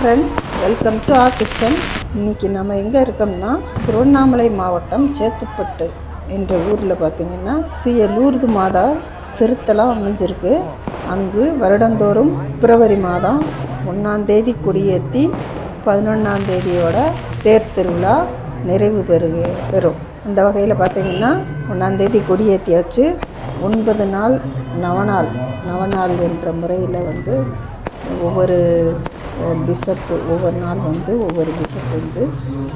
Friends, welcome to our kitchen. இன்றைக்கி நம்ம எங்கே இருக்கோம்னா திருவண்ணாமலை மாவட்டம் சேத்துப்பட்டு என்ற ஊரில் பார்த்திங்கன்னா தூய லூர்து மாதா திருத்தலம் அமைஞ்சிருக்கு. அங்கு வருடந்தோறும் பிப்ரவரி மாதம் 1ஆம் தேதி கொடியேற்றி 11ஆம் தேதியோட தேர் திருவிழா நிறைவு பெறும். அந்த வகையில் பார்த்திங்கன்னா 1ஆம் தேதி கொடியேற்றியாச்சு. 9 நாள் நவநாள் என்ற முறையில் ஒவ்வொரு பிஷப்பு ஒவ்வொரு நாள் ஒவ்வொரு பிஷப்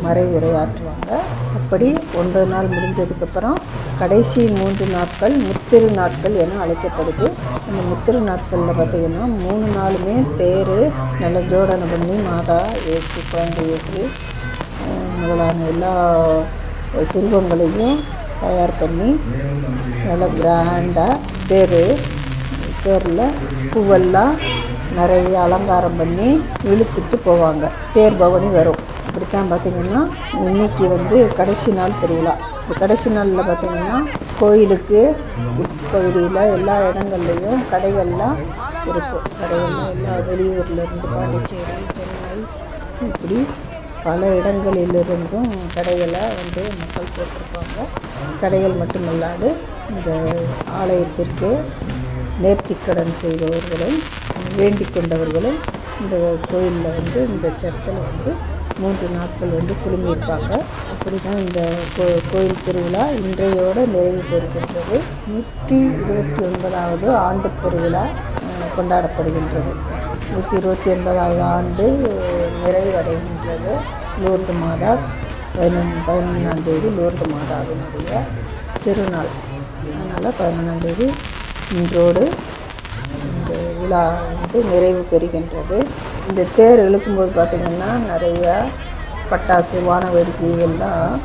மறை உரையாற்றுவாங்க. அப்படி 9 நாள் முடிஞ்சதுக்கப்புறம் கடைசி 3 நாட்கள் முத்திரு நாட்கள் என அழைக்கப்படுது. அந்த முத்திரு நாட்களில் பார்த்திங்கன்னா 3 நாளுமே தேர் நல்ல ஜோடனை பண்ணி மாதா இயேசு குழந்தை இயேசு முதலான எல்லா சுரூபங்களையும் தயார் பண்ணி நல்லா கிராண்டாக தேரில் பூவெல்லாம் நிறைய அலங்காரம் பண்ணி இழுத்துட்டு போவாங்க. தேர் பவனி வரும். அப்படித்தான் பார்த்திங்கன்னா இன்றைக்கி கடைசி நாள் திருவிழா. இந்த கடைசி நாளில் பார்த்திங்கன்னா கோயிலுக்கு உட்பகுதியில் எல்லா இடங்கள்லையும் கடைகள்லாம் இருக்கும். கடைகள்லாம் எல்லா வெளியூர்லேருந்து பாண்டிச்சேரி, சென்னை, இப்படி பல இடங்களிலிருந்தும் கடைகளை மக்கள் போட்டிருப்பாங்க. கடைகள் மட்டுமல்லாது இந்த ஆலயத்திற்கு நேர்த்திக்கடன் செய்தவர்களும் வேண்டிக் கொண்டவர்களும் இந்த கோயிலில் இந்த சர்ச்சில் 3 நாட்கள் குழுமியிருப்பாங்க. அப்படி தான் இந்த கோயில் திருவிழா இன்றையோடு நிறைவு பெறுகின்றது. 129வது ஆண்டு திருவிழா கொண்டாடப்படுகின்றது. 129வது ஆண்டு நிறைவடைகின்றது. லூர்து மாதா 11ஆம் தேதி லூர்து மாதாவினுடைய திருநாள். அதனால் 11ஆம் தேதி இன்றோடு இந்த விழா நிறைவு பெறுகின்றது. இந்த தேர் இழுக்கும்போது பார்த்திங்கன்னா நிறையா பட்டாசு வான வேடிக்கைகள்லாம்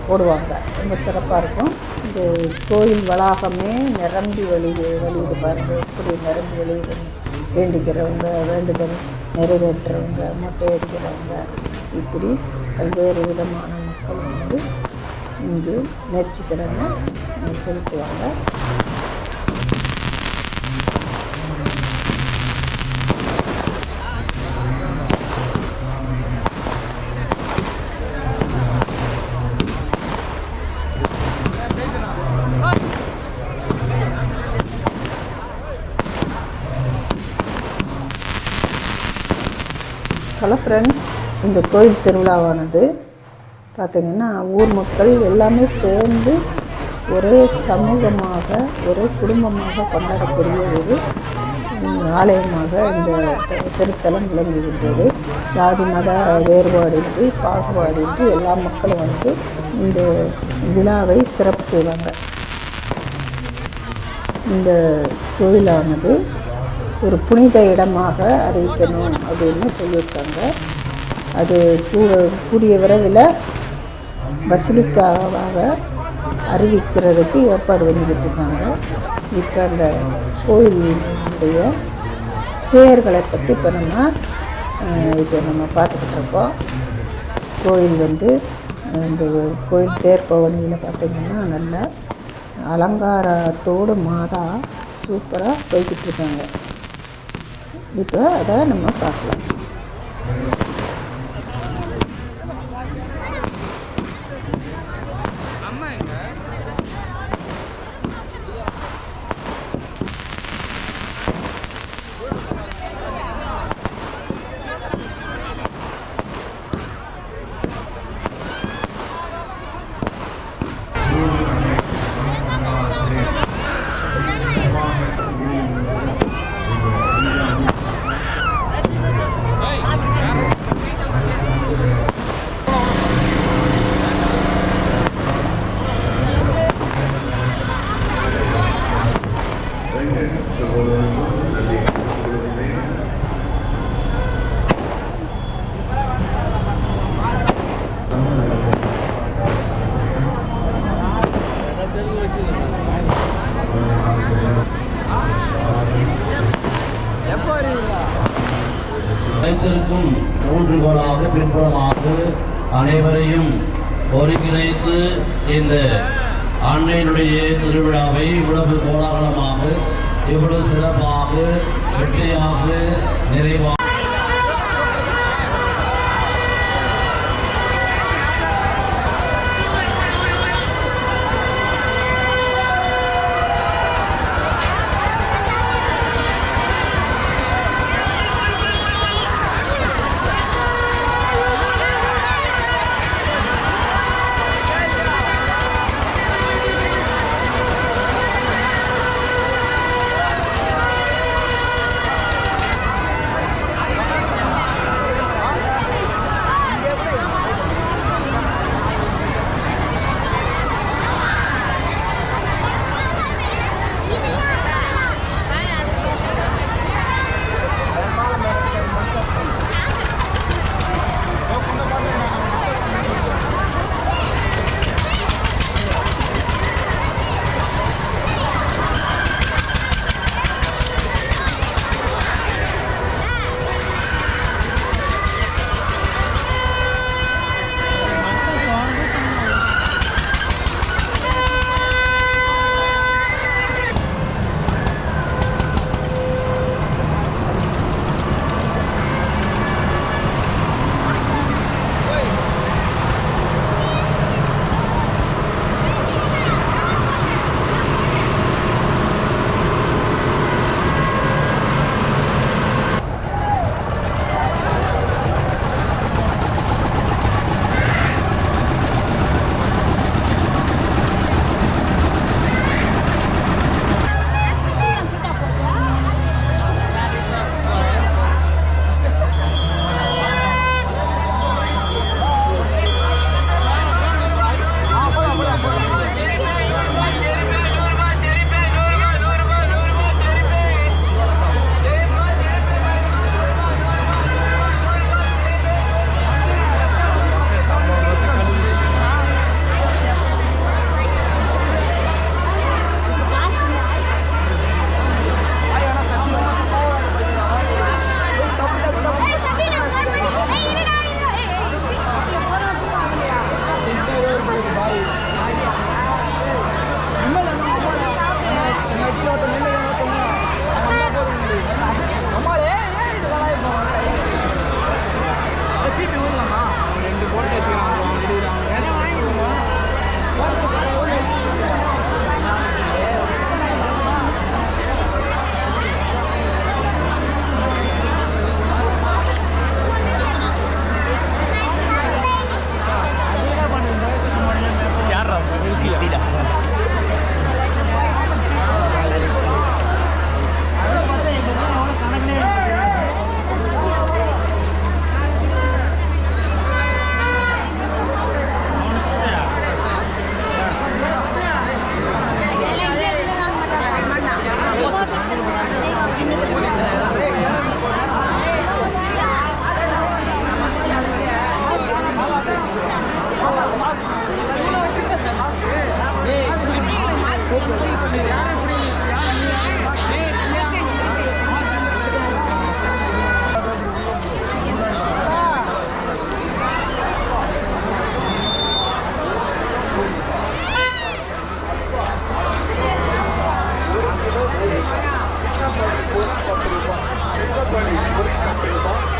போடுவாங்க. ரொம்ப சிறப்பாக இருக்கும். இந்த கோயில் வளாகமே நிரம்பி வழியுது பாருங்கள். எப்படி நிரம்பி வழியுது. வேண்டிக்கிறவங்க, வேண்டுதல் நிறைவேற்றுறவங்க, மொட்டை அடிக்கிறவங்க, இப்படி பல்வேறு விதமான மக்கள் இங்கு நேர்ச்சிக்கடனை செலுத்துவாங்க. ஹலோ ஃப்ரெண்ட்ஸ், இந்த கோயில் திருவிழாவானது பார்த்திங்கன்னா ஊர் மக்கள் எல்லாமே சேர்ந்து ஒரே சமூகமாக ஒரே குடும்பமாக கொண்டாடக்கூடிய ஒரு ஆலயமாக இந்த திருத்தலம் விளங்குகின்றது. ஜாதி மத வேறுபாடின்றி பாகுபாடின்றி எல்லா மக்களும் இந்த விழாவை சிறப்பு செய்வாங்க. இந்த கோயிலானது ஒரு புனித இடமாக அறிவிக்கணும் அப்படின்னு சொல்லியிருக்காங்க. அது கூடிய விரைவில் பசிலிக்காவாக அறிவிக்கிறதுக்கு ஏற்பாடு பண்ணிக்கிட்டு இருக்காங்க. இப்போ அந்த கோயிலுடைய தேர்களை பற்றி இப்போ நம்ம பார்த்துக்கிட்டு இருக்கோம். கோயில் இந்த கோயில் தேர் பவனியில் பார்த்திங்கன்னா நல்ல அலங்காரத்தோடு மாதா சூப்பராக போய்கிட்டு இருக்காங்க. இப்போ அதை நம்ம பார்க்கலாம். அனைத்திற்கும் ஊன்றுகோலாக பின்புலமாக அனைவரையும் ஒருங்கிணைத்து இந்த ஆண்டையினுடைய திருவிழாவை இவ்வளவு கோலாகலமாக இவ்வளவு சிறப்பாக வெற்றியாக நிறைவாக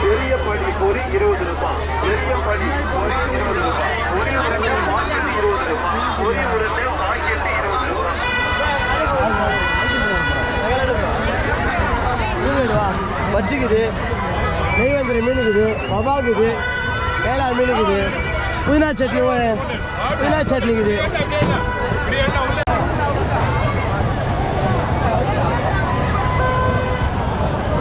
பெரிய படி பொறி 20 ரூபாய், பெரிய படி பொறி 20 ரூபாய், பொறி உருண்டை பாக்கெட் 20 ரூபாய், பொறி உருண்டை பாக்கெட் 20 ரூபாய். வச்சுக்குது, நெய்வேந்திர மீன் இருக்குது, வவாக்குது, வேளாண் மீன் இருக்குது, புதினா சட்னி இருக்குது.